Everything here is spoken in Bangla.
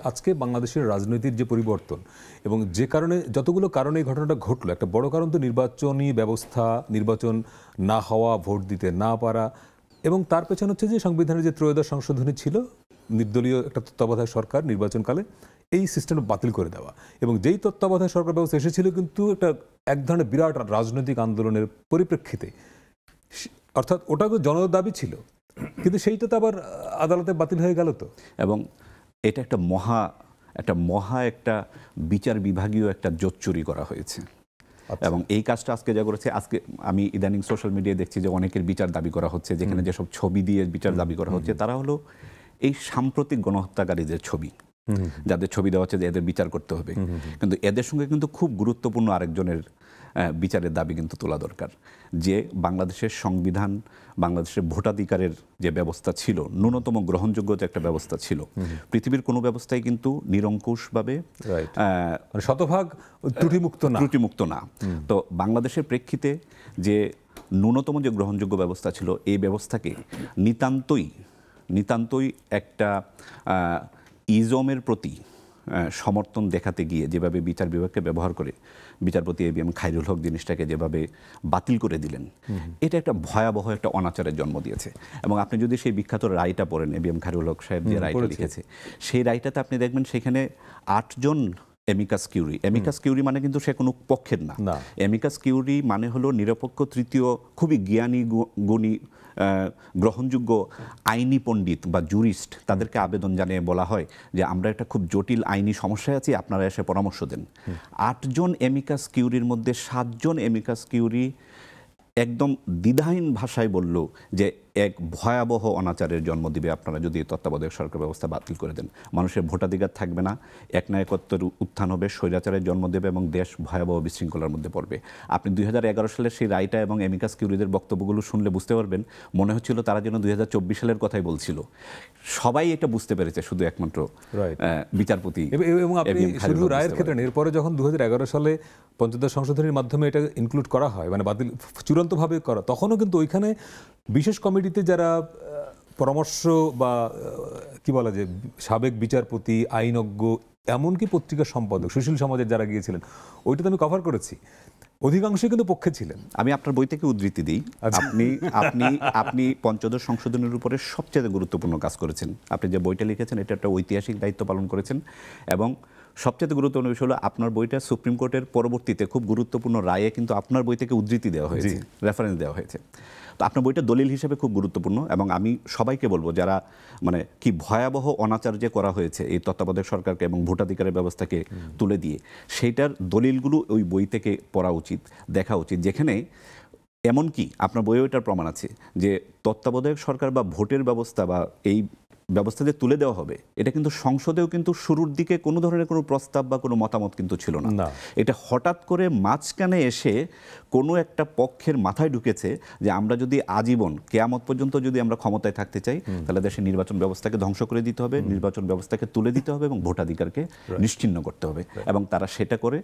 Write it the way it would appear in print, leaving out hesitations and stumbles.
আজকে বাংলাদেশের রাজনীতির যে পরিবর্তন এবং যে কারণে যতগুলো কারণে এই ঘটনাটা ঘটলো, একটা বড় কারণ তো নির্বাচনী ব্যবস্থা, নির্বাচন না হওয়া, ভোট দিতে না পারা, এবং তার পেছনে হচ্ছে যে সংবিধানের যে ত্রয়োদশ সংশোধনী ছিল, নির্দলীয় একটা তত্ত্বাবধায়ক সরকার নির্বাচনকালে এই সিস্টেমটা বাতিল করে দেওয়া। এবং যেই তত্ত্বাবধায়ক সরকার ব্যবস্থা এসেছিল কিন্তু একটা এক ধরনের বিরাট রাজনৈতিক আন্দোলনের পরিপ্রেক্ষিতে, অর্থাৎ ওটা তো জনদাবি ছিল, কিন্তু সেইটা তো আবার আদালতে বাতিল হয়ে গেল। তো এবং এটা একটা মহা একটা বিচার বিভাগীয় একটা জোচ্চুরি করা হয়েছে। এবং এই কাজটা আজকে যা করেছে, আজকে আমি ইদানিং সোশ্যাল মিডিয়ায় দেখছি যে অনেকের বিচার দাবি করা হচ্ছে, যেখানে যেসব ছবি দিয়ে বিচার দাবি করা হচ্ছে তারা হলো এই সাম্প্রতিক গণহত্যাকারীদের ছবি, যাদের ছবি দেওয়া হচ্ছে যে এদের বিচার করতে হবে। কিন্তু এদের সঙ্গে কিন্তু খুব গুরুত্বপূর্ণ আরেকজনের বিচারের দাবি কিন্তু তোলা দরকার, যে বাংলাদেশের সংবিধান, বাংলাদেশের ভোটাধিকারের যে ব্যবস্থা ছিল, ন্যূনতম গ্রহণযোগ্য যে একটা ব্যবস্থা ছিল, পৃথিবীর কোনো ব্যবস্থাই কিন্তু নিরঙ্কুশভাবে শতভাগ ত্রুটিমুক্ত না। তো বাংলাদেশের প্রেক্ষিতে যে ন্যূনতম যে গ্রহণযোগ্য ব্যবস্থা ছিল, এই ব্যবস্থাকে নিতান্তই একটা ইজমের প্রতি সমর্থন দেখাতে গিয়ে যেভাবে বিচার বিভাগকে ব্যবহার করে বিচারপতি এবিএম খায়রুল হক জিনিসটাকে যেভাবে বাতিল করে দিলেন, এটা একটা ভয়াবহ একটা অনাচারের জন্ম দিয়েছে। এবং আপনি যদি সেই বিখ্যাত রায়টা পড়েন, এবিএম খায়রুল হক সাহেব যে রায়টা লিখেছে, সেই রায়টাতে আপনি দেখবেন সেখানে 8 জন এমিকাস কিউরি মানে কিন্তু সে কোনো পক্ষের না। এমিকাস কিউরি মানে হলো নিরপেক্ষ তৃতীয়, খুবই জ্ঞানী গুণী গ্রহণযোগ্য আইনি পণ্ডিত বা জুরিস্ট, তাদেরকে আবেদন জানিয়ে বলা হয় যে আমরা একটা খুব জটিল আইনি সমস্যায় আছি, আপনারা এসে পরামর্শ দেন। 8 জন এমিকাস কিউরির মধ্যে 7 জন এমিকাস কিউরি একদম দ্বিধাহীন ভাষায় বলল যে এক ভয়াবহ অনাচারের জন্ম দিবে আপনারা যদি তত্ত্বাবধায়ক সরকার ব্যবস্থা বাতিল করে দেন। মানুষের ভোটাধিকার থাকবে না, একনায়কত্বের উত্থান হবে, স্বৈরাচারের জন্ম দেবে এবং দেশ ভয়াবহ বিশৃঙ্খলার মধ্যে পড়বে। আপনি 2011 সালের সেই রায়টা এবং এমিকাস কিউরিদের বক্তব্যগুলো শুনলে বুঝতে পারবেন, মনে হচ্ছিল তারা যেন 2024 সালের কথাই বলছিল। সবাই এটা বুঝতে পেরেছে, শুধু একমাত্র বিচারপতি। এবং আপনি শুধু রায়ের ক্ষেত্রে, এরপরে যখন 2011 সালে পঞ্চদশ সংশোধনীর মাধ্যমে এটা ইনক্লুড করা হয়, মানে বাতিল চূড়ান্তভাবে করা, তখনও কিন্তু ওইখানে বিশেষ কমিটিতে যারা পরামর্শ বা কি বলা যায় সাবেক বিচারপতি, আইনজ্ঞ, এমনকি পত্রিকার সম্পাদক, সুশীল সমাজের যারা গিয়েছিলেন, ওইটাতে আমি কভার করেছি, অধিকাংশই কিন্তু পক্ষে ছিলেন। আমি আপনার বই থেকে উদ্ধৃতি দিই। আপনি পঞ্চদশ সংশোধনের উপরে সবচেয়ে গুরুত্বপূর্ণ কাজ করেছেন। আপনি যে বইটা লিখেছেন এটা একটা ঐতিহাসিক দায়িত্ব পালন করেছেন, এবং সবচেয়ে গুরুত্বপূর্ণ বিষয় হলো আপনার বইটা সুপ্রিম কোর্টের পরবর্তীতে খুব গুরুত্বপূর্ণ রায়ে কিন্তু আপনার বই থেকে উদ্ধৃতি দেওয়া হয়েছে, রেফারেন্স দেওয়া হয়েছে। তো আপনার বইটা দলিল হিসেবে খুব গুরুত্বপূর্ণ, এবং আমি সবাইকে বলবো যারা মানে কি ভয়াবহ অনাচার যে করা হয়েছে এই তত্ত্বাবধায়ক সরকারকে এবং ভোটাধিকারের ব্যবস্থাকে তুলে দিয়ে, সেইটার দলিলগুলো ওই বই থেকে পড়া উচিত, দেখা উচিত, যেখানে এমনকি আপনার বইয়ে ওইটার প্রমাণ আছে যে তত্ত্বাবধায়ক সরকার বা ভোটের ব্যবস্থা বা এই ব্যবস্থা যে তুলে দেওয়া হবে, এটা কিন্তু সংসদেও কিন্তু শুরুর দিকে কোনো ধরনের কোনো প্রস্তাব বা কোনো মতামত কিন্তু ছিল না। এটা হঠাৎ করে মাঝখানে এসে কোনো একটা পক্ষের মাথায় ঢুকেছে যে আমরা যদি আজীবন কেয়ামত পর্যন্ত যদি আমরা ক্ষমতায় থাকতে চাই, তাহলে দেশের নির্বাচন ব্যবস্থাকে ধ্বংস করে দিতে হবে, নির্বাচন ব্যবস্থাকে তুলে দিতে হবে এবং ভোটাধিকারকে নিশ্চিহ্ন করতে হবে। এবং তারা সেটা করে